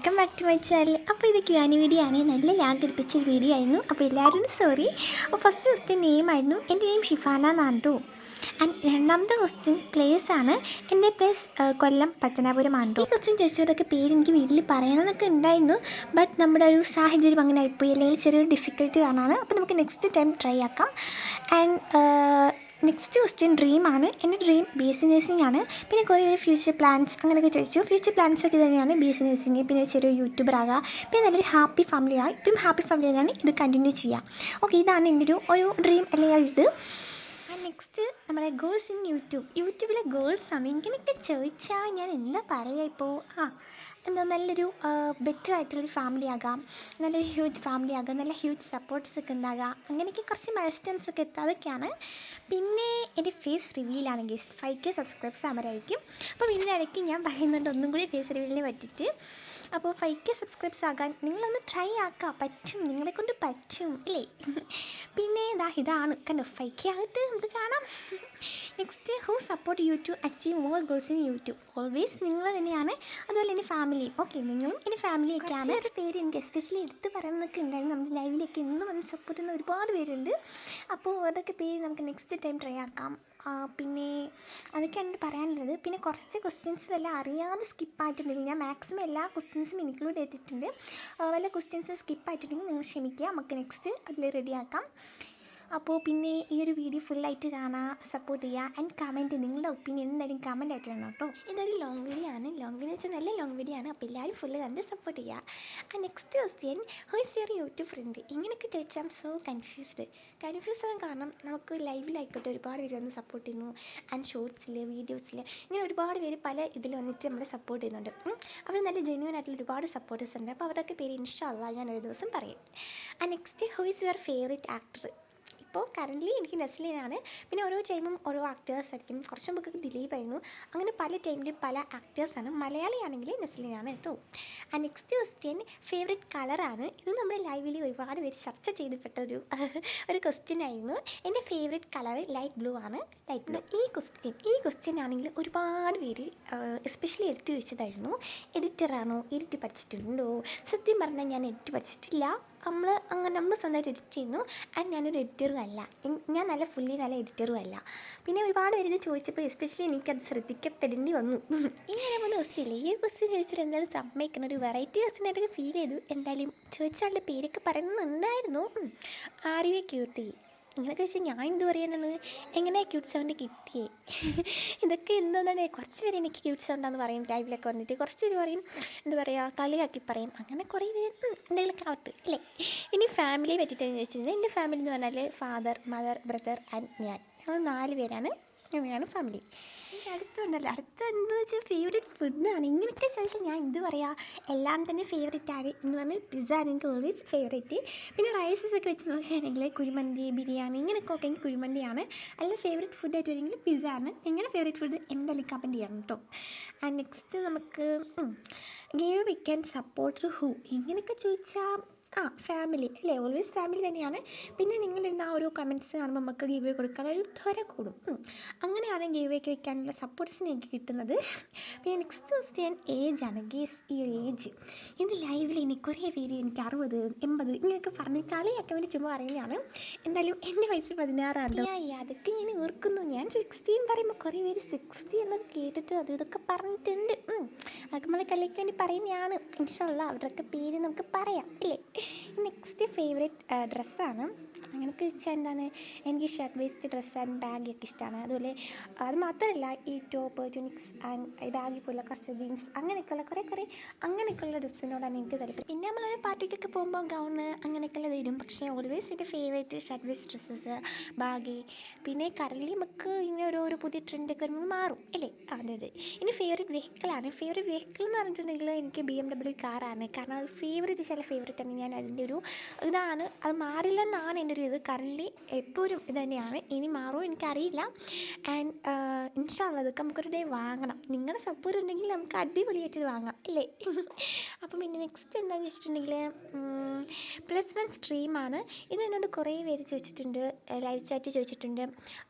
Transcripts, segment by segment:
Welcome back to my channel. അപ്പോൾ ഇത് ക്യാനി video ആണ്. നല്ല ലാഗ് എടുപ്പിച്ച വീഡിയോ ആയിരുന്നു. അപ്പോൾ എല്ലാവരും സോറി. അപ്പോൾ ഫസ്റ്റ് ക്വസ്റ്റ്യൻ നെയിമായിരുന്നു. എൻ്റെ നെയിം ഷിഫാന എന്നാണ് കേട്ടോ. ആൻഡ് രണ്ടാമത്തെ ക്വസ്റ്റ്യൻ പ്ലേസ് ആണ്. എൻ്റെ പ്ലേസ് കൊല്ലം പത്തനാപുരമാണ് കേട്ടോ. ഈ ക്വസ്റ്റ്യൻ ചോദിച്ചവരൊക്കെ പേര് എനിക്ക് വീട്ടിൽ പറയണമെന്നൊക്കെ ഉണ്ടായിരുന്നു. ബട്ട് നമ്മുടെ ഒരു സാഹചര്യം അങ്ങനെ ആയിപ്പോയി, അല്ലെങ്കിൽ ചെറിയൊരു ഡിഫിക്കൽട്ടി കാണാണ്. അപ്പോൾ നമുക്ക് നെക്സ്റ്റ് ടൈം ട്രൈ ആക്കാം. ആൻഡ് നെക്സ്റ്റ് ക്വസ്റ്റ്യൻ ഡ്രീമാണ്. എൻ്റെ dream B S C nursing ആണ്. പിന്നെ കുറേ ഫ്യൂച്ചർ പ്ലാൻസ് അങ്ങനെയൊക്കെ ചോദിച്ചു. ഫ്യൂച്ചർ പ്ലാൻസ് ഒക്കെ തന്നെയാണ് ബി എസ് സി നഴ്സിംഗ്, പിന്നെ ചെറിയ യൂട്യൂബർ ആകാം, പിന്നെ നല്ലൊരു ഹാപ്പി ഫാമിലി ആയി. ഇപ്പം ഹാപ്പി ഫാമിലി തന്നെയാണ് ഇത് കണ്ടിന്യൂ ചെയ്യാം. ഓക്കെ, ഇതാണ് എൻ്റെ ഒരു ഡ്രീം അല്ലെങ്കിൽ ഇത്. നെക്സ്റ്റ് നമ്മുടെ ഗേൾസ് ഇൻ യൂട്യൂബിലെ ഗേൾസാണ്. ഇങ്ങനെയൊക്കെ ചോദിച്ചാൽ ഞാൻ എന്താ പറയുക ഇപ്പോൾ? എന്താ നല്ലൊരു ബെറ്റർ ആയിട്ടുള്ളൊരു ഫാമിലി ആകാം, നല്ലൊരു ഹ്യൂജ് ഫാമിലി ആകാം, നല്ല ഹ്യൂജ് സപ്പോർട്ട്സ് ഒക്കെ ഉണ്ടാകാം, അങ്ങനെയൊക്കെ കുറച്ച് മൈൽസ്റ്റോൺസ് ഒക്കെ എത്തുക, അതൊക്കെയാണ്. പിന്നെ എൻ്റെ ഫേസ് റിവീലാണെങ്കിൽ 5K സബ്സ്ക്രൈബ്സ് ആകുമ്പോഴായിരിക്കും. അപ്പോൾ ഇതിൻ്റെ ഇടയ്ക്ക് ഞാൻ പറയുന്നുണ്ട് ഒന്നും കൂടി ഫേസ് റിവീലിനെ പറ്റിയിട്ട്. അപ്പോൾ 5K സബ്സ്ക്രൈബ്സ് ആകാൻ നിങ്ങളൊന്ന് ട്രൈ ആക്കാം, പറ്റും, നിങ്ങളെ കൊണ്ട് പറ്റും അല്ലേ? പിന്നെ ഇതാണ് കണ്ടോ 5K ആയിട്ട് നമുക്ക് കാണാം. Next, who support you to achieve more goals in YouTube? Always നിങ്ങൾ തന്നെയാണ്. അതുപോലെ എൻ്റെ ഫാമിലി. ഓക്കെ, നിങ്ങളും എൻ്റെ ഫാമിലിയൊക്കെയാണ്. ഒരു പേര് എനിക്ക് എസ്പെഷ്യലി എടുത്ത് പറയുന്നതൊക്കെ ഉണ്ടായിരുന്നു. നമ്മുടെ ലൈവിലേക്ക് ഇന്ന് വന്ന് സപ്പോർട്ട് ചെയ്യുന്ന ഒരുപാട് പേരുണ്ട്. അപ്പോൾ അതൊക്കെ പേര് നമുക്ക് നെക്സ്റ്റ് ടൈം ട്രൈ ആക്കാം. പിന്നെ അതൊക്കെയാണ് എനിക്ക് പറയാനുള്ളത്. പിന്നെ കുറച്ച് ക്വസ്റ്റ്യൻസ് വല്ല അറിയാതെ സ്കിപ്പായിട്ടുണ്ടെങ്കിൽ ഞാൻ മാക്സിമം എല്ലാ ക്വസ്റ്റ്യൻസും ഇൻക്ലൂഡ് ചെയ്തിട്ടുണ്ട്. വല്ല ക്വസ്റ്റ്യൻസ് സ്കിപ്പായിട്ടുണ്ടെങ്കിൽ നിങ്ങൾ ക്ഷമിക്കുക, നമുക്ക് നെക്സ്റ്റ് അതിൽ റെഡിയാക്കാം. അപ്പോൾ പിന്നെ ഈ ഒരു വീഡിയോ ഫുള്ളായിട്ട് കാണാൻ സപ്പോർട്ട് ചെയ്യുക. ആൻഡ് കമൻറ്റ്, നിങ്ങളുടെ ഒപ്പീനിയൻ എന്തായാലും കമൻറ്റ് ആയിട്ട് വേണം കേട്ടോ. ഇതൊരു ലോങ് വീഡിയോ ആണ്. ലോങ് വീഡിയോ വെച്ചാൽ നല്ല ലോങ് വീഡിയോ ആണ്. അപ്പോൾ എല്ലാവരും ഫുള്ള് കണ്ട് സപ്പോർട്ട് ചെയ്യുക. Next question, who is your YouTube friend? ഇങ്ങനെയൊക്കെ ചോദിച്ചാൽ സോ കൺഫ്യൂസ് ആകാൻ കാരണം നമുക്ക് ലൈവിലായിക്കോട്ടെ ഒരുപാട് പേര് വന്ന് സപ്പോർട്ട് ചെയ്യുന്നു. ആൻഡ് ഷോർട്സിൽ, വീഡിയോസിൽ, ഇങ്ങനെ ഒരുപാട് പേര് പല ഇതിൽ വന്നിട്ട് നമ്മളെ സപ്പോർട്ട് ചെയ്യുന്നുണ്ട്. അവർ നല്ല ജെന്യൂൻ ആയിട്ടുള്ള ഒരുപാട് സപ്പോർട്ടേഴ്സ് ഉണ്ട്. അപ്പോൾ അവരൊക്കെ പേര് ഇൻഷാ അല്ലാഹ് ഞാൻ ഒരു ദിവസം പറയും. Next, who is your favourite actor? ഇപ്പോൾ കറൻ്റ്ലി എനിക്ക് നെസ്ലിനാണ്. പിന്നെ ഓരോ ടൈമും ഓരോ ആക്ടേഴ്സ് ആയിരിക്കും. കുറച്ച് മുമ്പൊക്കെ ദിലീപ് ആയിരുന്നു. അങ്ങനെ പല ടൈമിലും പല ആക്ടേഴ്സാണ്. മലയാളിയാണെങ്കിൽ നെസ്ലിനാണ് കേട്ടോ. നെക്സ്റ്റ് ക്വസ്റ്റ്യൻ, ഫേവറേറ്റ് കളറാണ്. ഇത് നമ്മുടെ ലൈവിൽ ഒരുപാട് പേര് ചർച്ച ചെയ്തപ്പെട്ട ഒരു ക്വസ്റ്റ്യൻ ആയിരുന്നു. എൻ്റെ ഫേവറേറ്റ് കളർ ലൈറ്റ് ബ്ലൂ ആണ്. Light blue. ഈ ക്വസ്റ്റ്യൻ ആണെങ്കിൽ ഒരുപാട് പേര് എസ്പെഷ്യലി എടുത്തു വെച്ചതായിരുന്നു. എഡിറ്ററാണോ, എഡിറ്റ് പഠിച്ചിട്ടുണ്ടോ? സത്യം പറഞ്ഞാൽ ഞാൻ എഡിറ്റ് പഠിച്ചിട്ടില്ല. നമ്മൾ സ്വന്തമായിട്ട് എഡിറ്റ് ചെയ്യുന്നു. ആൻഡ് ഞാനൊരു എഡിറ്ററും അല്ല, ഞാൻ നല്ല എഡിറ്ററും അല്ല. പിന്നെ ഒരുപാട് പേര് ഇത് ചോദിച്ചപ്പോൾ എസ്പെഷ്യലി എനിക്കത് ശ്രദ്ധിക്കപ്പെടേണ്ടി വന്നു. ഇങ്ങനെ വന്ന ക്വസ്റ്റ്യൻ ഇല്ലേ, ഈ ക്വസ്റ്റ്യൻ ചോദിച്ചിട്ട് എന്തായാലും സമ്മതിക്കണം. ഒരു വെറൈറ്റി ക്വസ്റ്റ്യൻ ആയിട്ടൊക്കെ ഫീൽ ചെയ്തു. എന്തായാലും ചോദിച്ചാളുടെ പേരൊക്കെ പറയുന്നുണ്ടായിരുന്നു. Are cutie? ഇങ്ങനെയൊക്കെ വെച്ചാൽ ഞാൻ എന്ത് പറയാനാണ്? എങ്ങനെയാണ് ക്യൂട്ട് സൗണ്ട് കിട്ടിയേ? ഇതൊക്കെ എന്താണ്? കുറച്ച് പേര് എനിക്ക് ക്യൂട്ട് സൗണ്ടാന്ന് പറയും ലൈവിലൊക്കെ വന്നിട്ട്. കുറച്ച് പേര് പറയും എന്താ പറയുക, കളിയാക്കി പറയും. അങ്ങനെ കുറേ പേര് എന്തെങ്കിലുമൊക്കെ ആവട്ടെ അല്ലേ. ഇനി ഫാമിലിയെ പറ്റിയിട്ടാണ് ചോദിച്ചിരുന്നത്. എൻ്റെ ഫാമിലി എന്ന് പറഞ്ഞാൽ ഫാദർ, മദർ, ബ്രദർ ആൻഡ് ഞങ്ങൾ 4 പേരാണ്. അങ്ങനെയാണ് ഫാമിലി. അടുത്തുണ്ടല്ലോ, അടുത്ത എന്താ വെച്ചാൽ ഫേവറേറ്റ് ഫുഡാണ്. ഇങ്ങനെയൊക്കെ ചോദിച്ചാൽ ഞാൻ എന്ത് പറയുക, എല്ലാം തന്നെ ഫേവറേറ്റ് ആണ് എന്ന് പറഞ്ഞാൽ പിസ്സ ആണ് എനിക്ക് ഓൾവേസ് ഫേവറേറ്റ്. പിന്നെ റൈസസ് ഒക്കെ വെച്ച് നോക്കുകയാണെങ്കിൽ കുഴിമന്തി, ബിരിയാണി ഇങ്ങനെയൊക്കെ ഒക്കെ എനിക്ക് കുഴിമന്തിയാണ്. അല്ല ഫേവറേറ്റ് ഫുഡായിട്ട് വരുമെങ്കിൽ പിസ്സ ആണ്. നിങ്ങളുടെ ഫേവറേറ്റ് ഫുഡ് എന്തായാലും കമൻറ്റ് ചെയ്യണം കേട്ടോ. നെക്സ്റ്റ് നമുക്ക് give we can support who? ഇങ്ങനെയൊക്കെ ചോദിച്ചാൽ ഫാമിലി അല്ലേ, ഓൾവേസ് ഫാമിലി തന്നെയാണ്. പിന്നെ നിങ്ങളിരുന്ന ഓരോ കമൻറ്റ്സ് കാണുമ്പോൾ നമുക്ക് ഗീവ് വേ കൊടുക്കാൻ ഒരു ത്വര കൂടും. അങ്ങനെയാണ് ഗീവ് വേക്ക് വയ്ക്കാനുള്ള സപ്പോർട്ട്സിന് എനിക്ക് കിട്ടുന്നത്. പിന്നെ നെക്സ്റ്റ് ക്വസ്റ്റ്യൻ ഏജാണ്. ഗീസ് ഈ ഒരു ഏജ് ഇത് ലൈവിൽ എനിക്ക് കുറേ പേര് എനിക്ക് 60, 80 ഇങ്ങനെയൊക്കെ പറഞ്ഞ് കളിയാക്കാൻ വേണ്ടി ചുമ്മാ പറയുകയാണ്. എന്തായാലും എൻ്റെ വയസ്സ് 16 അതൊക്കെ ഞാൻ ഓർക്കുന്നു. ഞാൻ 16 പറയുമ്പോൾ കുറേ പേര് 60 എന്നത് കേട്ടിട്ട് ഇതൊക്കെ പറഞ്ഞിട്ടുണ്ട്. അതൊക്കെ നമ്മളെ കളിയാക്കാൻ വേണ്ടി പറയുന്നതാണ്. ഇൻഷാ അല്ലാഹ് അവരുടെയൊക്കെ പേര് നമുക്ക് പറയാം അല്ലേ. നെക്സ്റ്റ് ഫേവറേറ്റ് ഡ്രസ്സാണ്. അങ്ങനെയൊക്കെ വെച്ചാൽ എന്താണ്, എനിക്ക് ഷർട്ട് വേസ്റ്റ് ഡ്രസ്സ് ആൻഡ് ബാഗൊക്കെ ഇഷ്ടമാണ്. അതുപോലെ അത് മാത്രമല്ല ഈ ടോപ്പ്, ട്യൂണിക്സ് ആൻഡ് ബാഗി പോലെ കുറച്ച് ജീൻസ് അങ്ങനെയൊക്കെയുള്ള കുറേ അങ്ങനെയൊക്കെയുള്ള ഡ്രസ്സിനോടാണ് എനിക്ക് താല്പര്യം. പിന്നെ നമ്മളൊരു പാർട്ടിക്കൊക്കെ പോകുമ്പോൾ ഗൗണ് അങ്ങനെയൊക്കെയുള്ള തരും. പക്ഷേ ഓൾവേസ് എൻ്റെ favourite shirt waste dresses, baggy. പിന്നെ കറലി നമുക്ക് ഇങ്ങനെ ഓരോ പുതിയ ട്രെൻഡൊക്കെ വരുമ്പോൾ മാറും അല്ലേ. അതെ. ഇനി ഫേവറേറ്റ് വെഹിക്കിളാണ്. ഫേവറേറ്റ് വെഹിക്കിൾ എന്ന് പറഞ്ഞിട്ടുണ്ടെങ്കിൽ എനിക്ക് BMW കാറാണ്. കാരണം അത് ചില ഫേവറേറ്റാണ്. ഞാൻ ഞാൻ അതിൻ്റെ ഒരു ഇതാണ്, അത് മാറില്ലെന്നാണ് എൻ്റെ ഒരു ഇത്. കറൻറ്റ്ലി എപ്പോഴും ഇത് തന്നെയാണ്. ഇനി മാറുമോ എനിക്കറിയില്ല. ആൻഡ് ഇൻഷാ അല്ലാഹ് ഇതൊക്കെ നമുക്കൊരു ഡേ വാങ്ങണം. നിങ്ങളുടെ സപ്പോർട്ട് ഉണ്ടെങ്കിൽ നമുക്ക് അടിപൊളിയായിട്ട് വാങ്ങാം അല്ലേ? അപ്പം പിന്നെ നെക്സ്റ്റ് എന്താണെന്ന് വെച്ചിട്ടുണ്ടെങ്കിൽ +1 സ്ട്രീമാണ്. ഇത് എന്നോട് കുറേ പേര് ചോദിച്ചിട്ടുണ്ട്, ലൈവ് ചാറ്റ് ചോദിച്ചിട്ടുണ്ട്,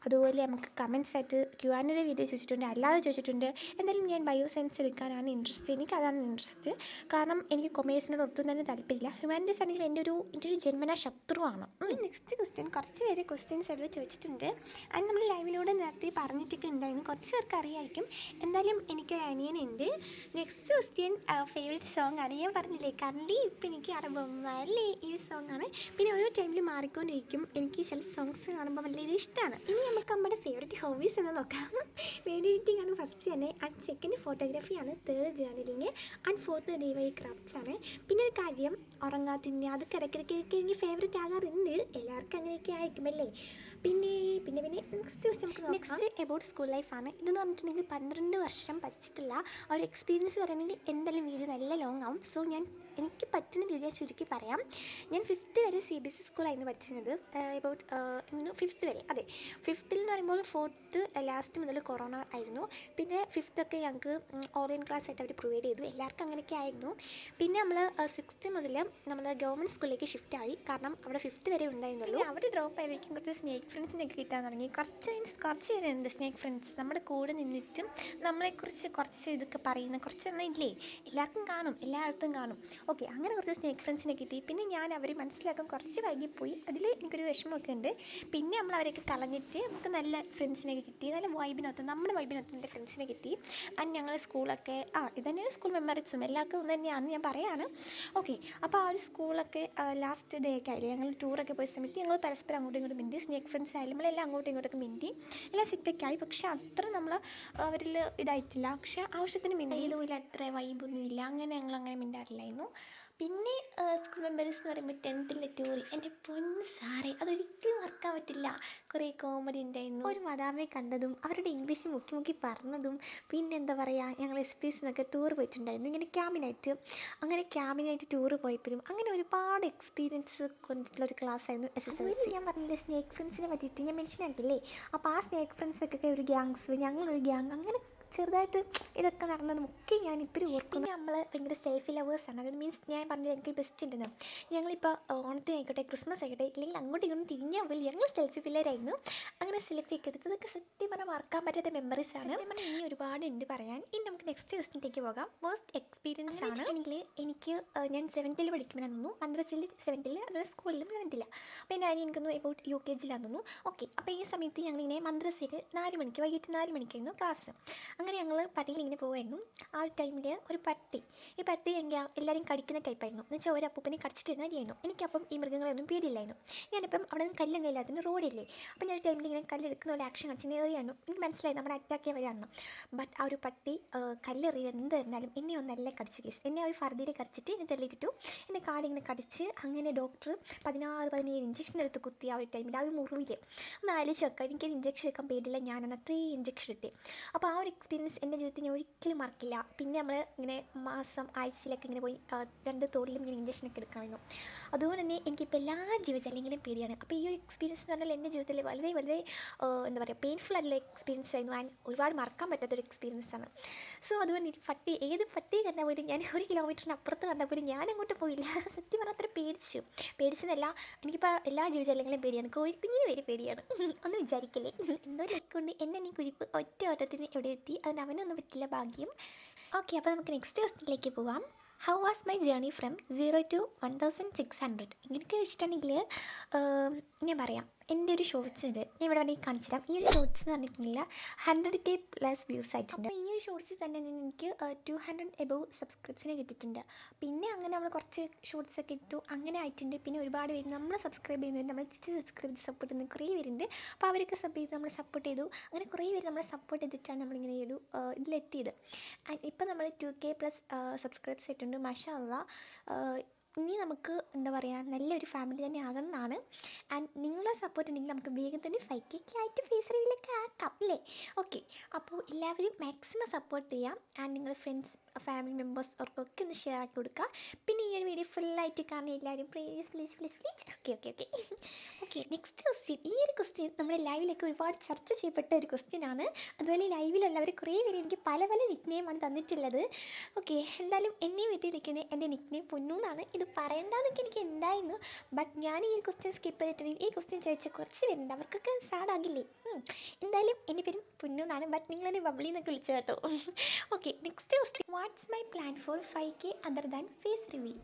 അതുപോലെ നമുക്ക് കമൻസ് ആയിട്ട് Q&A വീഡിയോ ചോദിച്ചിട്ടുണ്ട്, അല്ലാതെ ചോദിച്ചിട്ടുണ്ട്. എന്തായാലും ഞാൻ ബയോ സയൻസ് എടുക്കാനാണ് ഇൻട്രസ്റ്റ്. എനിക്കതാണ് ഇൻട്രസ്റ്റ്. കാരണം എനിക്ക് കൊമേഴ്സിനോട് ഒട്ടും തന്നെ താല്പര്യമില്ല. ഹ്യൂമാനിറ്റീസ് ആണെങ്കിൽ എൻ്റെ ഒരു ജന്മന ശത്രുവാണ്. നെക്സ്റ്റ് ക്വസ്റ്റ്യൻ കുറച്ച് പേര് ക്വസ്റ്റ്യൻസ് ആയിട്ട് ചോദിച്ചിട്ടുണ്ട്. അത് നമ്മൾ ലൈവിലൂടെ നേരത്തെ പറഞ്ഞിട്ടൊക്കെ ഉണ്ടായിരുന്നു, കുറച്ച് പേർക്ക് അറിയായിരിക്കും. എന്തായാലും എനിക്കൊരു അനിയനുണ്ട്. നെക്സ്റ്റ് ക്വസ്റ്റ്യൻ ഫേവറേറ്റ് സോങ് ആണ്. ഞാൻ പറഞ്ഞില്ലേ കറൻറ്റ്ലി ഇപ്പം എനിക്ക് അല്ലേ ഈ സോങ് ആണ്. പിന്നെ ഓരോ ടൈമിൽ മാറിക്കൊണ്ടിരിക്കും. എനിക്ക് ചില സോങ്സ് കാണുമ്പോൾ വളരെ ഇഷ്ടമാണ്. ഇനി നമുക്ക് നമ്മുടെ ഫേവറേറ്റ് ഹോബീസ് എന്ന് നോക്കാം. വീഡിയോ എഡിറ്റിംഗ് ആണ് ഫസ്റ്റ് തന്നെ, ആൻഡ് സെക്കൻഡ് ഫോട്ടോഗ്രാഫിയാണ്, third journaling, and fourth DIY crafts ആണ്. പിന്നെ ഒരു കാര്യം, ഉറങ്ങാത്തിൻ്റെ അത് കിടക്കിടയ്ക്ക് എനിക്ക് ഫേവറേറ്റ് ആകാറുണ്ട്. എല്ലാവർക്കും അങ്ങനെയൊക്കെ ആയിരിക്കുമല്ലേ. പിന്നെ പിന്നെ പിന്നെ നെക്സ്റ്റ് ക്വസ്റ്റ്യൻ നമുക്ക് നെക്സ്റ്റ് എബൌട്ട് സ്കൂൾ ലൈഫാണ്. ഇതെന്ന് പറഞ്ഞിട്ടുണ്ടെങ്കിൽ 12 വർഷം പഠിച്ചിട്ടുള്ള ആ ഒരു എക്സ്പീരിയൻസ് പറയുകയാണെങ്കിൽ എന്തായാലും വീഡിയോ നല്ല ലോങ് ആവും. സോ എനിക്ക് പറ്റുന്ന രീതിയിൽ ചുരുക്കി പറയാം. ഞാൻ 5th വരെ CBSE സ്കൂളായിരുന്നു പഠിച്ചിരുന്നത്. എബൌട്ട് 5th വരെ. അതെ, 5th എന്ന് പറയുമ്പോൾ 4th ലാസ്റ്റ് മുതൽ കൊറോണ ആയിരുന്നു. പിന്നെ 5th ഒക്കെ ഞങ്ങൾക്ക് ഓൺലൈൻ ക്ലാസ് ആയിട്ട് അവർ പ്രൊവൈഡ് ചെയ്തു. എല്ലാവർക്കും അങ്ങനെയൊക്കെ ആയിരുന്നു. പിന്നെ നമ്മൾ 6th മുതൽ നമ്മൾ ഗവൺമെൻറ് സ്കൂളിലേക്ക് ഷിഫ്റ്റ് ആയി. കാരണം അവിടെ 5th വരെ ഉണ്ടായിരുന്നുള്ളൂ. അവിടെ ഡ്രോപ്പ് ആയിരിക്കും കുറച്ച് സ്നേക്ക് ഫ്രണ്ട്സിനൊക്കെ കിട്ടാൻ തുടങ്ങി. കുറച്ച് പേരുണ്ട് സ്നേക്ക് ഫ്രണ്ട്സ് നമ്മുടെ കൂടെ നിന്നിട്ടും നമ്മളെക്കുറിച്ച് കുറച്ച് ഇതൊക്കെ പറയുന്ന കുറച്ചൊന്നും ഇല്ലേ, എല്ലാവർക്കും കാണും, എല്ലായിടത്തും കാണും. ഓക്കെ, അങ്ങനെ കുറച്ച് സ്നേക്ക് ഫ്രണ്ട്സിനെ കിട്ടി. പിന്നെ ഞാൻ അവരെ മനസ്സിലാക്കാൻ കുറച്ച് വൈകിപ്പോയി. അതിൽ എനിക്കൊരു വിഷമമൊക്കെ ഉണ്ട്. പിന്നെ നമ്മൾ അവരെയൊക്കെ കളഞ്ഞിട്ട് നമുക്ക് നല്ല ഫ്രണ്ട്സിനെയൊക്കെ കിട്ടി. നല്ല നമ്മുടെ വൈബിനൊത്ത് എൻ്റെ ഫ്രണ്ട്സിനെ കിട്ടി. ആൻഡ് ഞങ്ങൾ സ്കൂളൊക്കെ ഇത് തന്നെയാണ് സ്കൂൾ മെമ്മറീസും എല്ലാവർക്കും ഒന്ന് തന്നെയാണ് ഞാൻ പറയാണ്. ഓക്കെ, അപ്പോൾ ആ ഒരു സ്കൂളൊക്കെ ലാസ്റ്റ് ഡേ ഒക്കെ ആയില്ലേ, ഞങ്ങൾ ടൂറൊക്കെ പോയ സമയത്ത് ഞങ്ങൾ പരസ്പരം അങ്ങോട്ടും ഇങ്ങോട്ടും മിണ്ടി. സ്നേക്ക് ഫ്രണ്ട്സ് ആയാലും നമ്മളെല്ലാം അങ്ങോട്ടും ഇങ്ങോട്ടൊക്കെ മിണ്ടി, എല്ലാം സെറ്റൊക്കെ ആയി. പക്ഷെ അത്ര നമ്മൾ അവരിൽ ഇതായിട്ടില്ല. പക്ഷെ ആവശ്യത്തിന് മിണ്ടിയിലും ഇല്ല, അത്ര വൈബൊന്നും ഇല്ല. അങ്ങനെ ഞങ്ങളങ്ങനെ മിണ്ടാറില്ലായിരുന്നു. പിന്നെ സ്കൂൾ മെമ്പേഴ്സ് എന്ന് പറയുമ്പോൾ 10th ടൂർ, എൻ്റെ പൊന്ന് സാറേ അതൊരിക്കലും മറക്കാൻ പറ്റില്ല. കുറേ കോമഡി ഉണ്ടായിരുന്നു. ഒരു മഡാമെ കണ്ടതും അവരുടെ ഇംഗ്ലീഷ് മുക്കി മുക്കി പറഞ്ഞതും. പിന്നെ എന്താ പറയുക, ഞങ്ങൾ SPs എന്നൊക്കെ ടൂർ പോയിട്ടുണ്ടായിരുന്നു ഇങ്ങനെ ക്യാമ്പിനായിട്ട് ടൂർ പോയപ്പോഴും അങ്ങനെ ഒരുപാട് എക്സ്പീരിയൻസ് കൊണ്ടിട്ടുള്ളൊരു ക്ലാസ്സായിരുന്നു SSLC. ഞാൻ പറഞ്ഞില്ലേ സ്നേക്ക് ഫ്രണ്ട്സിനെ പറ്റിയിട്ട് ഞാൻ മെൻഷൻ ആക്കില്ലേ. അപ്പോൾ ആ സ്നേക്ക് ഫ്രണ്ട്സൊക്കെ ഒരു ഗ്യാങ്സ്, ഞങ്ങളൊരു ഗ്യാങ്, അങ്ങനെ ചെറുതായിട്ട് ഇതൊക്കെ നടന്നതും ഒക്കെ ഞാനിപ്പോഴും ഓർക്കുന്നു. നമ്മൾ ഭയങ്കര സെൽഫി ലവേഴ്സാണ്. അത് മീൻസ് ഞാൻ പറഞ്ഞത് എനിക്ക് ബെസ്റ്റ് ഉണ്ടെന്ന്. ഞങ്ങളിപ്പോൾ ഓണത്തിനായിക്കോട്ടെ ക്രിസ്മസ് ആയിക്കോട്ടെ ഇല്ലെങ്കിൽ അങ്ങോട്ടും ഇങ്ങോട്ടും തിരിഞ്ഞാൽ പോലും ഞങ്ങൾ സെൽഫി പിള്ളേരായിരുന്നു. അങ്ങനെ സെൽഫിയൊക്കെ എടുത്തതൊക്കെ സത്യം പറഞ്ഞാൽ മറക്കാൻ പറ്റാത്ത മെമ്മറീസാണ്. ഇനി ഒരുപാട് ഉണ്ട് പറയാൻ. ഇനി നമുക്ക് നെക്സ്റ്റ് ക്വസ്റ്റ്യനിലേക്ക് പോകാം. വേസ്റ്റ് എക്സ്പീരിയൻസ് ആണ്. എനിക്ക് ഞാൻ 7th പഠിക്കുമ്പോഴാണ് തോന്നുന്നു, മദ്രസയിൽ 7th, അതുപോലെ സ്കൂളിലും 7th. അപ്പോൾ എൻ്റെ അനിയൻ എനിക്കൊന്ന് എബൌട്ട് UKG തോന്നുന്നു. ഓക്കെ, അപ്പോൾ ഈ സമയത്ത് ഞങ്ങളിങ്ങനെ മദ്രസയിൽ 4 മണിക്ക് വൈകിട്ട് 4 മണിക്കായിരുന്നു ക്ലാസ്. അങ്ങനെ ഞങ്ങൾ പട്ടിയിൽ ഇങ്ങനെ പോകുമായിരുന്നു. ആ ഒരു ടൈമിൽ ഒരു ഈ പട്ടി എല്ലാവരും കടിക്കുന്ന ടൈപ്പായിരുന്നു. എന്ന് വെച്ചാൽ ഒരു അപ്പൂപ്പനെ കടിച്ചിട്ടിരുന്ന അടിയായിരുന്നു. എനിക്കപ്പം ഈ മൃഗങ്ങളൊന്നും പേടിയില്ലായിരുന്നു. ഞാനിപ്പം അവിടെ നിന്ന് കല്ലും കയ്യില്ലാത്തതിന് റോഡില്ലേ, അപ്പം ഞാൻ ഒരു ടൈമിൽ ഇങ്ങനെ കല്ലെടുക്കുന്ന പോലെ ആക്ഷൻ കളിച്ചിട്ട് എറിയായിരുന്നു. എനിക്ക് മനസ്സിലായി നമ്മുടെ അറ്റാക്ക് ചെയ്യാൻ വരികയാണെന്ന്. ബട്ട് ആ ഒരു പട്ടി കല്ലെറിയ എന്ത് തന്നാലും എന്നെ ഒന്നല്ല കടിച്ചു കേസ്. എന്നെ ആ ഒരു ഫർദിയിൽ കടിച്ചിട്ട് എന്നെ തള്ളിയിട്ടു. എൻ്റെ കാലിങ്ങനെ കടിച്ച് അങ്ങനെ ഡോക്ടർ 16-17 ഇഞ്ചക്ഷൻ എടുത്ത് കുത്തി. ആ ഒരു ടൈമിൽ ആ ഒരു മുറിവിൽ ഒന്ന് ആലോചിച്ച് വെക്കാം. എനിക്കൊരു ഇഞ്ചക്ഷൻ എടുക്കാൻ പേടില്ല, ഞാനാണ് 3 ഇഞ്ചക്ഷൻ ഇട്ടേ. അപ്പോൾ ആ ഒരു എക്സ്പീരിയൻസ് എൻ്റെ ജീവിതത്തിൽ ഞാൻ ഒരിക്കലും മറക്കില്ല. പിന്നെ നമ്മൾ ഇങ്ങനെ ആഴ്ചയിലൊക്കെ ഇങ്ങനെ പോയി 2 തോളിലും ഇങ്ങനെ ഇഞ്ചക്ഷനൊക്കെ എടുക്കാമായിരുന്നു. അതുകൊണ്ട് തന്നെ എനിക്കിപ്പോൾ എല്ലാ ജീവജാലങ്ങളും പേടിയാണ്. അപ്പോൾ ഈ ഒരു എക്സ്പീരിയൻസ് എന്ന് പറഞ്ഞാൽ എൻ്റെ ജീവിതത്തിൽ വളരെ വളരെ എന്താ പറയുക പെയിൻഫുൾ ആയിട്ടുള്ള എക്സ്പീരിയൻസ് ആയിരുന്നു. ആൻഡ് ഒരുപാട് മറക്കാൻ പറ്റാത്തൊരു എക്സ്പീരിയൻസ് ആണ്. സോ അതുകൊണ്ട് ഏത് പട്ടി കണ്ടാൽ പോലും ഞാൻ 1 കിലോമീറ്ററിന് അപ്പുറത്ത് കണ്ടാൽ പോലും ഞാൻ അങ്ങോട്ട് പോയില്ല. സത്യം പറഞ്ഞാൽ അത്ര പേടിച്ചതല്ല. എനിക്കിപ്പോൾ എല്ലാ ജീവജാലങ്ങളും പേടിയാണ്. കോഴിക്കുഞ്ഞിന് വരെ പേടിയാണ്. ഒന്നും വിചാരിക്കില്ലേ. എന്തോ ലക്കുണ്ട് എന്നെ നീ കുരിപ്പ് ഒറ്റ ഓട്ടത്തിന് എവിടെ എത്തി. അതിന് അവനൊന്നും പറ്റില്ല, ഭാഗ്യം. ഓക്കെ, അപ്പോൾ നമുക്ക് നെക്സ്റ്റ് ക്വസ്റ്റ്യനിലേക്ക് പോവാം. How was my journey from 0 to 1600? ഇങ്ങനെയൊക്കെ വെച്ചിട്ടുണ്ടെങ്കിൽ ഞാൻ പറയാം. എൻ്റെ ഒരു ഷോർട്സ് ഉണ്ട്, ഞാൻ ഇവിടെ വേണമെങ്കിൽ കാണിച്ചിടാം. ഈ ഒരു ഷോർട്സ് എന്ന് പറഞ്ഞിട്ടുണ്ടെങ്കിൽ 100K+ വ്യൂസ് ആയിട്ടുണ്ട്. അപ്പോൾ ഈ ഒരു ഷോർട്സിൽ തന്നെ എനിക്ക് 200 എബവ് സബ്സ്ക്രൈബ്സിനെ കിട്ടിയിട്ടുണ്ട്. പിന്നെ അങ്ങനെ നമ്മൾ കുറച്ച് ഷോർട്സൊക്കെ ഇട്ടു, അങ്ങനെ ആയിട്ടുണ്ട്. പിന്നെ ഒരുപാട് പേര് നമ്മളെ സബ്സ്ക്രൈബ് ചെയ്യുന്നുണ്ട്, നമ്മൾ സബ്സ്ക്രൈബ് ചെയ്ത് സപ്പോർട്ട് ചെയ്യുന്ന കുറേ പേരുണ്ട്. അപ്പോൾ അവരൊക്കെ നമ്മൾ സപ്പോർട്ട് ചെയ്തു. അങ്ങനെ കുറേ പേര് നമ്മളെ സപ്പോർട്ട് ചെയ്തിട്ടാണ് നമ്മളിങ്ങനെ ഒരു ഇതിലെത്തിയത്. ആൻഡ് ഇപ്പോൾ നമ്മൾ 2K+ സബ്സ്ക്രൈബ്സ് ആയിട്ടുണ്ട്. മാഷാ അല്ലാഹ്. ഇനി നമുക്ക് എന്താ പറയുക നല്ലൊരു ഫാമിലി തന്നെ ആകണമെന്നാണ്. ആൻഡ് നിങ്ങളെ സപ്പോർട്ട് ഉണ്ടെങ്കിൽ നമുക്ക് വേഗം തന്നെ 5K ആയിട്ട് ഫേസ് റിവീലൊക്കെ ആക്കാം അല്ലേ. ഓക്കെ, അപ്പോൾ എല്ലാവരും മാക്സിമം സപ്പോർട്ട് ചെയ്യാം. ആൻഡ് നിങ്ങളുടെ ഫ്രണ്ട്സ് ഫാമിലി മെമ്പേഴ്സ് അവർക്കൊക്കെ ഒന്ന് ഷെയർ ആക്കി കൊടുക്കുക. പിന്നെ ഈ ഒരു വീഡിയോ ഫുള്ളായിട്ട് കാണാൻ എല്ലാവരും പ്ലീസ്. Okay next question. ഈ ഒരു ക്വസ്റ്റ്യൻ നമ്മുടെ ലൈവിലേക്ക് ഒരുപാട് ചർച്ച ചെയ്യപ്പെട്ട ഒരു ക്വസ്റ്റ്യനാണ്. അതുപോലെ ലൈവിലുള്ളവർ കുറേ പേര് എനിക്ക് പല നിക്നെയിമാണ് തന്നിട്ടുള്ളത്. ഓക്കെ എന്തായാലും എന്നെ വീട്ടിലിരിക്കുന്നത് എൻ്റെ നിക്നെയിം പൊന്നു എന്നാണ്. ഇത് പറയേണ്ടതെന്നൊക്കെ എനിക്ക് ഉണ്ടായിരുന്നു, ബട്ട് ഞാൻ ഈ ഒരു ക്വസ്റ്റ്യൻ സ്കിപ്പ് ചെയ്തിട്ടുണ്ടെങ്കിൽ ഈ ക്വസ്റ്റ്യൻ ചോദിച്ച കുറച്ച് പേരുണ്ട്, അവർക്കൊക്കെ സാഡ് ആകില്ലേ. എന്തായാലും എൻ്റെ പേര് പൊന്നു എന്നാണ്, ബട്ട് നിങ്ങളെന്നെ ബബ്ലി എന്നൊക്കെ വിളിച്ചു കേട്ടോ. Okay next question. What's my plan for 5K other than face reveal?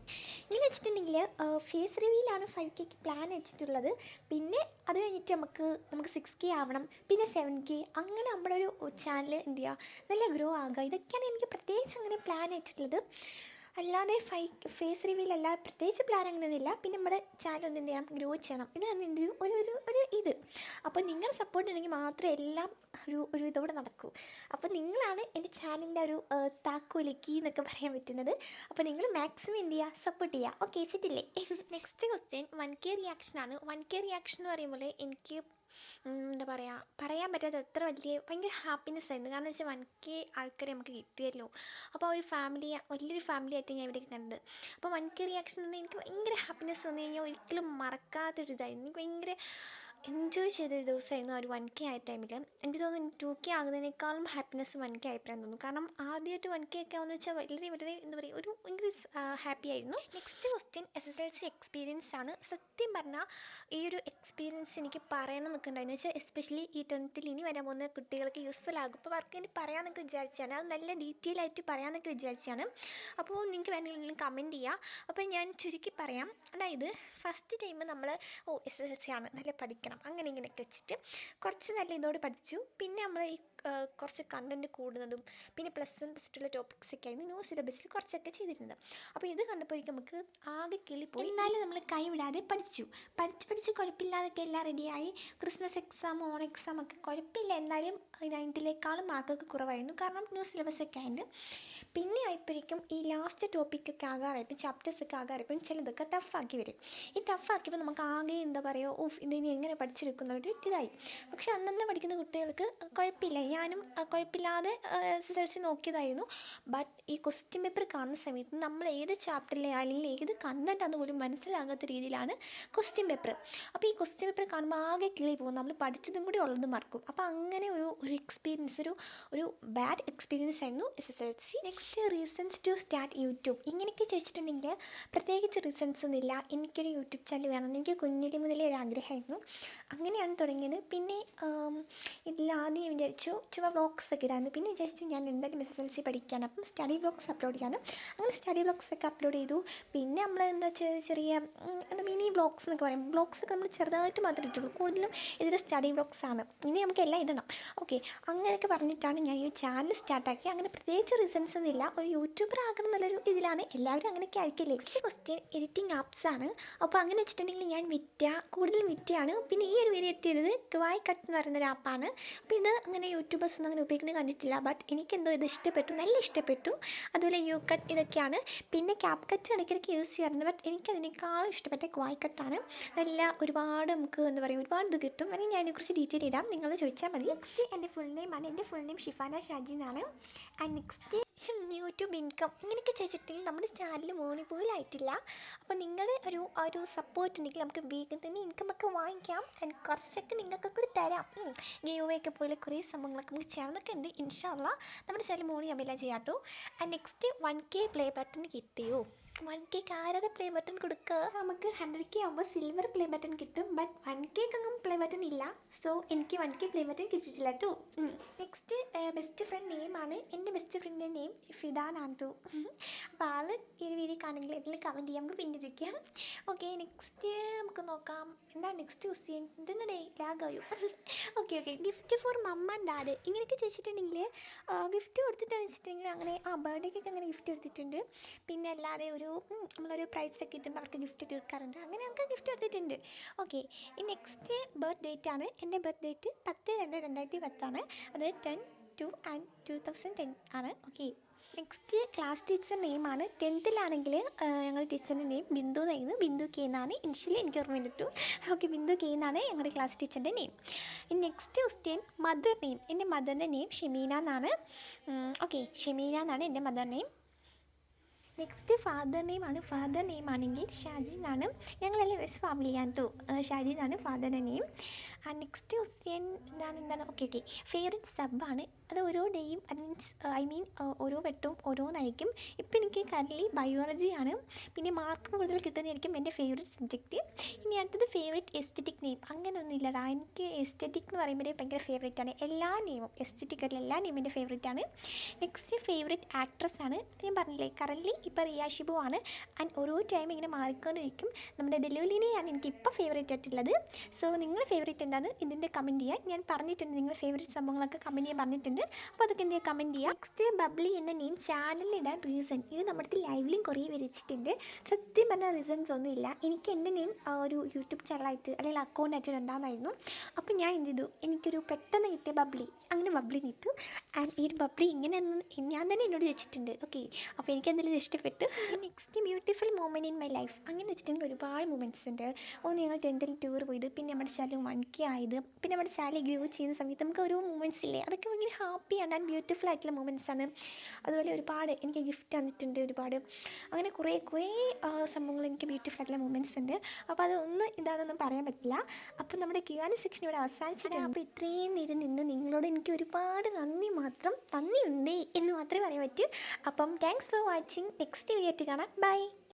ഇങ്ങനെ വെച്ചിട്ടുണ്ടെങ്കിൽ ഫേസ് റിവീലാണ് 5K പ്ലാൻ വെച്ചിട്ടുള്ളത്. പിന്നെ അത് കഴിഞ്ഞിട്ട് നമുക്ക് 6K ആവണം, പിന്നെ 7K, അങ്ങനെ നമ്മുടെ ഒരു ചാനൽ എന്ത് ചെയ്യുക നല്ല ഗ്രോ ആകുക. ഇതൊക്കെയാണ് എനിക്ക് പ്രത്യേകിച്ച് അങ്ങനെ പ്ലാൻ ആയിട്ടുള്ളത്. അല്ലാതെ ഫേസ് റിവീൽ അല്ല പ്രത്യേകിച്ച് പ്ലാൻ അങ്ങനെയൊന്നുമില്ല. പിന്നെ നമ്മുടെ ചാനൽ ഒന്ന് എന്ത് ചെയ്യണം, ഗ്രോ ചെയ്യണം. ഇതാണ് എൻ്റെ ഒരു ഇത്. അപ്പോൾ നിങ്ങളുടെ സപ്പോർട്ട് ഉണ്ടെങ്കിൽ മാത്രമേ എല്ലാം ഒരു ഇതോടെ നടക്കൂ. അപ്പോൾ നിങ്ങളാണ് എൻ്റെ ചാനലിൻ്റെ ഒരു താക്കോലിക്കി എന്നൊക്കെ പറയാൻ പറ്റുന്നത്. അപ്പോൾ നിങ്ങൾ മാക്സിമം എന്ത് ചെയ്യുക, സപ്പോർട്ട് ചെയ്യുക. ഓക്കെ വെച്ചിട്ടില്ലേ? Next question 1K റിയാക്ഷനാണ്. 1K reaction എന്ന് പറയുമ്പോൾ എനിക്ക് എന്താ പറയുക, പറയാൻ പറ്റാത്ത അത്ര ഭയങ്കര ഹാപ്പിനെസ് ആയിരുന്നു. കാരണം വെച്ചാൽ 1K ആൾക്കാരെ നമുക്ക് കിട്ടിയല്ലോ. അപ്പോൾ ഒരു വലിയൊരു ഫാമിലി ആയിട്ട് ഞാൻ ഇവിടേക്ക് കണ്ടത്. അപ്പോൾ 1K റിയാക്ഷൻ എന്ന് എനിക്ക് ഭയങ്കര ഹാപ്പിനെസ് വന്നു കഴിഞ്ഞാൽ ഒരിക്കലും മറക്കാത്തൊരിതായിരുന്നു. എനിക്ക് ഭയങ്കര എൻജോയ് ചെയ്തൊരു ദിവസമായിരുന്നു ആ ഒരു 1K ആയ ടൈമിൽ. എനിക്ക് തോന്നുന്നു 2K ആകുന്നതിനേക്കാളും ഹാപ്പിനെസ് 1K ആയപ്പോഴാണ് തോന്നുന്നു. കാരണം ആദ്യമായിട്ട് 1K ഒക്കെ ആവുന്ന വെച്ചാൽ വളരെ എന്താ പറയുക ഒരു ഭയങ്കര ഹാപ്പി ആയിരുന്നു. നെക്സ്റ്റ് ക്വസ്റ്റ്യൻ SSLC എക്സ്പീരിയൻസ് ആണ്. സത്യം പറഞ്ഞാൽ ഈ ഒരു എക്സ്പീരിയൻസ് എനിക്ക് പറയണം നിൽക്കുന്നുണ്ടായിരുന്നു വെച്ചാൽ എസ്പെഷ്യലി ഈ 10th ഇനി വരാൻ പോകുന്ന കുട്ടികൾക്ക് യൂസ്ഫുൾ ആകും. അപ്പോൾ വർക്ക് വേണ്ടി പറയാമെന്നൊക്കെ വിചാരിച്ചാണ്, അത് നല്ല ഡീറ്റെയിൽ ആയിട്ട് പറയാമെന്നൊക്കെ വിചാരിച്ചാണ്. അപ്പോൾ നിങ്ങൾക്ക് വേണമെങ്കിൽ കമൻറ്റ് ചെയ്യുക. അപ്പോൾ ഞാൻ ചുരുക്കി പറയാം. അതായത് ഫസ്റ്റ് ടൈം നമ്മൾ SSLC ആണ് നല്ല പഠിക്കണം അങ്ങനെ ഇങ്ങനെയൊക്കെ വെച്ചിട്ട് കുറച്ച് നല്ല ഇതോടെ പഠിച്ചു. പിന്നെ നമ്മൾ ഈ കുറച്ച് കണ്ടൻറ്റ് കൂടുന്നതും പിന്നെ +1 +2 ടോപ്പിക്സൊക്കെ ആയിരുന്നു ന്യൂ സിലബസിൽ കുറച്ചൊക്കെ ചെയ്തിരുന്നത്. അപ്പോൾ ഇത് കണ്ടപ്പോഴേക്കും നമുക്ക് ആകെ കിളിപ്പോയി. എന്നാലും നമ്മൾ കൈവിടാതെ പഠിച്ച് കുഴപ്പമില്ലാതൊക്കെ എല്ലാം റെഡിയായി. ക്രിസ്മസ് എക്സാം ഓൺ എക്സാം ഒക്കെ കുഴപ്പമില്ല, എന്നാലും 9th മാർക്കൊക്കെ കുറവായിരുന്നു കാരണം ന്യൂ സിലബസൊക്കെ ആയിട്ട്. പിന്നെ ആയപ്പോഴേക്കും ഈ ലാസ്റ്റ് ടോപ്പിക്കൊക്കെ ആകാറായപ്പോൾ ചാപ്റ്റേഴ്സൊക്കെ ആകാറായപ്പോൾ ചിലതൊക്കെ ടഫാക്കി വരും. ഈ ടഫാക്കിയപ്പോൾ നമുക്ക് ആകെ എന്താ പറയുക, ഇതിനി എങ്ങനെ പഠിച്ചെടുക്കുന്ന ഒരു ഇതായി. പക്ഷെ അന്നന്ന് പഠിക്കുന്ന കുട്ടികൾക്ക് കുഴപ്പമില്ല, ഞാനും കുഴപ്പമില്ലാതെ SSLC നോക്കിയതായിരുന്നു. ബട്ട് ഈ ക്വസ്റ്റ്യൻ പേപ്പർ കാണുന്ന സമയത്ത് നമ്മൾ ഏത് ചാപ്റ്ററിലെ അല്ലെങ്കിൽ ഏത് കണ്ടൻറ്റ് ആണെന്ന് പോലും മനസ്സിലാകാത്ത രീതിയിലാണ് ക്വസ്റ്റ്യൻ പേപ്പർ. അപ്പോൾ ഈ ക്വസ്റ്റ്യൻ പേപ്പർ കാണുമ്പോൾ ആകെ കിളി പോകും, നമ്മൾ പഠിച്ചതും കൂടി ഉള്ളത് മറക്കും. അപ്പോൾ അങ്ങനെ ഒരു എക്സ്പീരിയൻസ് ഒരു ബാഡ് എക്സ്പീരിയൻസ് ആയിരുന്നു SSLC. Next reasons to start YouTube. ഇങ്ങനെയൊക്കെ ചോദിച്ചിട്ടുണ്ടെങ്കിൽ പ്രത്യേകിച്ച് റീസൺസ് ഒന്നുമില്ല. എനിക്കൊരു യൂട്യൂബ് ചാനൽ വേണമെന്ന് എനിക്ക് കുഞ്ഞിലേ മുതലേ ഒരു ആഗ്രഹമായിരുന്നു. അങ്ങനെയാണ് തുടങ്ങിയത്. പിന്നെ ഇതിലാദ്യം ഞാൻ വിചാരിച്ചു വ്ളോഗ്സ് ഒക്കെ ഇടായിരുന്നു. പിന്നെ വിചാരിച്ചു ഞാൻ എന്തായാലും SSLC പഠിക്കുകയാണ്, അപ്പം സ്റ്റഡി വ്ളോഗ്സ് അപ്ലോഡ് ചെയ്യാനും. അങ്ങനെ സ്റ്റഡി വ്ളോഗ്സ് ഒക്കെ അപ്ലോഡ് ചെയ്തു. പിന്നെ നമ്മൾ എന്താ ചെറിയ മിനി വ്ളോഗ്സ് എന്നൊക്കെ പറയും. വ്ളോഗ്സ് ഒക്കെ നമ്മൾ ചെറുതായിട്ട് മാത്രമേ ഇട്ടുള്ളൂ, കൂടുതലും ഇതിൽ സ്റ്റഡി വ്ളോഗ്സ് ആണ്. ഇനി നമുക്ക് എല്ലാം ഇടണം. ഓക്കെ അങ്ങനെയൊക്കെ പറഞ്ഞിട്ടാണ് ഞാൻ ഈ ചാനൽ സ്റ്റാർട്ടാക്കി. അങ്ങനെ പ്രത്യേകിച്ച് റീസൺസ് ഒന്നും ഇല്ല, ഒരു യൂട്യൂബർ ആകണം എന്നുള്ളൊരു ഇതിലാണ്. എല്ലാവരും അങ്ങനെയൊക്കെ ആയിരിക്കില്ലേ. നെക്സ്റ്റ് ക്വസ്റ്റ്യൻ എഡിറ്റിംഗ് ആപ്സ് ആണ്. അപ്പോൾ അങ്ങനെ വെച്ചിട്ടുണ്ടെങ്കിൽ ഞാൻ കൂടുതലും വിറ്റയാണ്. പിന്നെ ഈ ഒരു വീഡിയോ എത്തിയത് ക്വായ് കട്ട് എന്ന് പറയുന്നൊരു ആപ്പാണ്. അപ്പോൾ ഇത് അങ്ങനെ യൂട്യൂബേഴ്സ് ഒന്നും അങ്ങനെ ഉപയോഗിക്കുന്നത് കണ്ടിട്ടില്ല, ബട്ട് എനിക്കെന്തോ ഇത് ഇഷ്ടപ്പെട്ടു, നല്ല ഇഷ്ടപ്പെട്ടു. അതുപോലെ യു കട്ട് ഇതൊക്കെയാണ്. പിന്നെ ക്യാപ് കട്ട് ഇടയ്ക്കിടയ്ക്ക് യൂസ് ചെയ്യാറുണ്ട്, ബട്ട് എനിക്കതിനേക്കാളും ഇഷ്ടപ്പെട്ട ക്വായ് കട്ടാണ്. നല്ല ഒരുപാട് നമുക്ക് എന്താ പറയുക ഒരുപാട് ഇത് കിട്ടും. അല്ലെങ്കിൽ ഞാൻ അതിനെക്കുറിച്ച് ഡീറ്റെയിൽ ഇടാം, നിങ്ങൾ ചോദിച്ചാൽ മതി. നെക്സ്റ്റ് എൻ്റെ ഫുൾ നെയിമാണ്. എൻ്റെ ഫുൾ നെയിം ഷിഫാന ഷാജി എന്നാണ്. ആൻഡ് നെക്സ്റ്റ് യൂട്യൂബ് ഇൻകം ഇങ്ങനെയൊക്കെ ചോദിച്ചിട്ടുണ്ടെങ്കിൽ നമ്മുടെ ചാനൽ മോണി പോലും ആയിട്ടില്ല. അപ്പോൾ നിങ്ങളുടെ ഒരു സപ്പോർട്ട് ഉണ്ടെങ്കിൽ നമുക്ക് വേഗം തന്നെ ഇൻകമൊക്കെ വാങ്ങിക്കാം. ആൻഡ് കുറച്ചൊക്കെ നിങ്ങൾക്കൊക്കെ കൂടി തരാം. ഗീവ് ഒക്കെ പോലെ കുറേ സംഭവങ്ങളൊക്കെ നമുക്ക് ചെയ്യാവുന്നൊക്കെ ഉണ്ട്. ഇൻഷാ അല്ലാഹ് നമ്മുടെ ചാനൽ മോണി അമ്മയെല്ലാം ചെയ്യാം കേട്ടോ. And next 1K play button കിട്ടിയോ? 1K ആരുടെ പ്ലേ ബട്ടൺ കൊടുക്കുക? നമുക്ക് 100K ആകുമ്പോൾ സിൽവർ പ്ലേ ബട്ടൺ കിട്ടും, ബട്ട് 1K ഒന്നും പ്ലേ ബട്ടൺ ഇല്ല. സോ എനിക്ക് 1K പ്ലേ ബട്ടൺ കിട്ടിയിട്ടില്ല കേട്ടോ. നെക്സ്റ്റ് ബെസ്റ്റ് ഫ്രണ്ട് നെയിമാണ്. എൻ്റെ ബെസ്റ്റ് ഫ്രണ്ടിൻ്റെ നെയിം ഫിദാനാണ് കേട്ടോ. അപ്പോൾ ആൾ ഈ വീഡിയോ കാണുമെങ്കിൽ എന്തെങ്കിലും കമൻറ്റ് ചെയ്യാം, നമുക്ക് പിന്നിരിക്കാം. ഓക്കെ നെക്സ്റ്റ് നമുക്ക് നോക്കാം. എന്താണ് നെക്സ്റ്റ് ക്വസ്റ്റ്യൻ? ഇതെന്നെ ലാഗായോ? Okay gift for mamma and dad ഇങ്ങനെയൊക്കെ ചോദിച്ചിട്ടുണ്ടെങ്കിൽ ഗിഫ്റ്റ് കൊടുത്തിട്ടാണെന്ന് വെച്ചിട്ടുണ്ടെങ്കിൽ അങ്ങനെ ബർത്ത്ഡേക്കൊക്കെ അങ്ങനെ ഗിഫ്റ്റ് കൊടുത്തിട്ടുണ്ട്. പിന്നെ അല്ലാതെ നമ്മളൊരു പ്രൈസൊക്കെ കിട്ടുമ്പോൾ അവർക്ക് ഗിഫ്റ്റ് കൊടുക്കാറുണ്ട്, അങ്ങനെ നമുക്ക് ഗിഫ്റ്റ് കൊടുത്തിട്ടുണ്ട്. ഓക്കെ ഈ നെക്സ്റ്റ് ബർത്ത് ഡേറ്റ് ആണ്. എൻ്റെ ബർത്ത് ഡേറ്റ് 10/2/2010 ആണ്. അത് 10/2/2010 ആണ്. ഓക്കെ നെക്സ്റ്റ് ക്ലാസ് ടീച്ചർ നെയിമാണ്. 10th ഞങ്ങളുടെ ടീച്ചറിൻ്റെ നെയിം ബിന്ദു എന്നായിരുന്നു. ബിന്ദു കെ എന്നാണ് ഇനിഷ്യലി എനിക്ക് ഓർമ്മ കിട്ടും. ഓക്കെ, ബിന്ദു കെ എന്നാണ് ഞങ്ങളുടെ ക്ലാസ് ടീച്ചറിൻ്റെ name. Next question mother name. എൻ്റെ മദറിൻ്റെ നെയിം ഷെമീന എന്നാണ്. ഓക്കെ, ഷെമീന എന്നാണ് എൻ്റെ മദർ നെയിം. നെക്സ്റ്റ് ഫാദർ നെയിമാണ്. ഫാദർ നെയിം ആണെങ്കിൽ ഷാജി എന്നാണ്. ഞങ്ങളെല്ലാം വെസ്റ്റ് ഫാമിലിയാണ് കേട്ടോ. ഷാജി എന്നാണ് ഫാദറിൻ്റെ നെയിം. നെക്സ്റ്റ് ക്വസ്റ്റ്യൻ എന്താണ് ഓക്കെ ഫേവറേറ്റ് സബ്ബാണ്. അത് ഓരോ ഡേയും അത് മീൻ ഓരോ വെട്ടവും ഓരോന്നായിരിക്കും. ഇപ്പോൾ എനിക്ക് കറൻറ്റ്ലി ബയോളജിയാണ്. പിന്നെ മാർക്ക് കൂടുതൽ കിട്ടുന്നതായിരിക്കും എൻ്റെ ഫേവറേറ്റ് സബ്ജക്റ്റ്. ഇനി അടുത്തത് ഫേവറേറ്റ് എസ്തെറ്റിക് നെയിം. അങ്ങനെയൊന്നും ഇല്ലടാ. എനിക്ക് എസ്തെറ്റിക് എന്ന് പറയുമ്പോൾ ഭയങ്കര ഫേവറേറ്റ് ആണ്. എല്ലാ നെയിമും എസ്തെറ്റിക് ആയിട്ടുള്ള എല്ലാ നെയിമും എൻ്റെ ഫേവറേറ്റ് ആണ്. നെക്സ്റ്റ് ഫേവറേറ്റ് ആക്ട്രസ് ആണ്. ഞാൻ പറഞ്ഞില്ലേ കറൻറ്റ്ലി ഇപ്പോൾ റിയ ഷിബു ആണ്. ആൻഡ് ഓരോ ടൈം ഇങ്ങനെ മാറിക്കൊണ്ടിരിക്കും. നമ്മുടെ ഡെലുലിനെയാണ് എനിക്കിപ്പോൾ ഫേവറേറ്റ് ആയിട്ടുള്ളത്. സോ നിങ്ങളുടെ ഫേവറേറ്റ് എന്താണ് ഇതിൻ്റെ കമൻറ്റ് ചെയ്യാൻ ഞാൻ പറഞ്ഞിട്ടുണ്ട്. നിങ്ങളുടെ ഫേവറേറ്റ് സംഭവങ്ങളൊക്കെ കമൻറ്റ് ചെയ്യാൻ പറഞ്ഞിട്ടുണ്ട്. അപ്പോൾ അതൊക്കെ എന്ത് ചെയ്യുക കമൻറ്റ് ചെയ്യുക. നെക്സ്റ്റ് ബബ്ലി എന്ന നെയിം ചാനലിലിടാൻ റീസൺ. ഇത് നമ്മുടെ ലൈവിലും കുറേ വിരിച്ചിട്ടുണ്ട്. സത്യം പറഞ്ഞാൽ റീസൺസ് ഒന്നുമില്ല. എനിക്ക് എൻ്റെ നെയിം ഒരു യൂട്യൂബ് ചാനലായിട്ട് അല്ലെങ്കിൽ അക്കൗണ്ടായിട്ട് ഇടണ്ടാമായിരുന്നു. അപ്പോൾ ഞാൻ എന്ത് ചെയ്തു, എനിക്കൊരു പെട്ടെന്ന് കിട്ടിയ ബബ്ലി, അങ്ങനെ ബബ്ലി കിട്ടും. ആൻഡ് ഈ ഒരു ബബ്ലി ഇങ്ങനെയൊന്നും ഞാൻ തന്നെ എന്നോട് ചോദിച്ചിട്ടുണ്ട്. ഓക്കെ, അപ്പോൾ എനിക്കെന്തെങ്കിലും ഇഷ്ടപ്പെട്ടു. Next beautiful moment in my life അങ്ങനെ വെച്ചിട്ടുണ്ടെങ്കിൽ ഒരുപാട് മൊമെൻറ്റ്സ് ഉണ്ട്. ഒന്ന് ഞങ്ങൾ 10th ടൂർ പോയത്, പിന്നെ നമ്മുടെ ശാലി 1K ആയത്, പിന്നെ നമ്മുടെ ശാലി ഗ്രോ ചെയ്യുന്ന സമയത്ത് നമുക്ക് ഓരോ മൊമെൻറ്റ്സ് ഇല്ലേ, അതൊക്കെ ഭയങ്കര ഹാപ്പിയാണ് ആൻഡ് ബ്യൂട്ടിഫുൾ ആയിട്ടുള്ള മൊമെൻറ്റ്സ് ആണ്. അതുപോലെ ഒരുപാട് എനിക്ക് ഗിഫ്റ്റ് തന്നിട്ടുണ്ട് ഒരുപാട്. അങ്ങനെ കുറേ സംഭവങ്ങൾ എനിക്ക് ബ്യൂട്ടിഫുൾ ആയിട്ടുള്ള മൊമെൻറ്റ്സ് ഉണ്ട്. അപ്പോൾ അതൊന്നും ഇതാണെന്നൊന്നും പറയാൻ പറ്റില്ല. അപ്പം നമ്മുടെ Q&A സെക്ഷൻ ഇവിടെ അവസാനിച്ചിട്ടുണ്ട്. അപ്പോൾ ഇത്രയും നേരം നിന്ന് നിങ്ങളോട് എനിക്ക് ഒരുപാട് നന്ദിയുണ്ട് എന്ന് മാത്രമേ പറയാൻ പറ്റൂ. അപ്പം thanks for watching. Next video ആയിട്ട് കാണാം. ബൈ.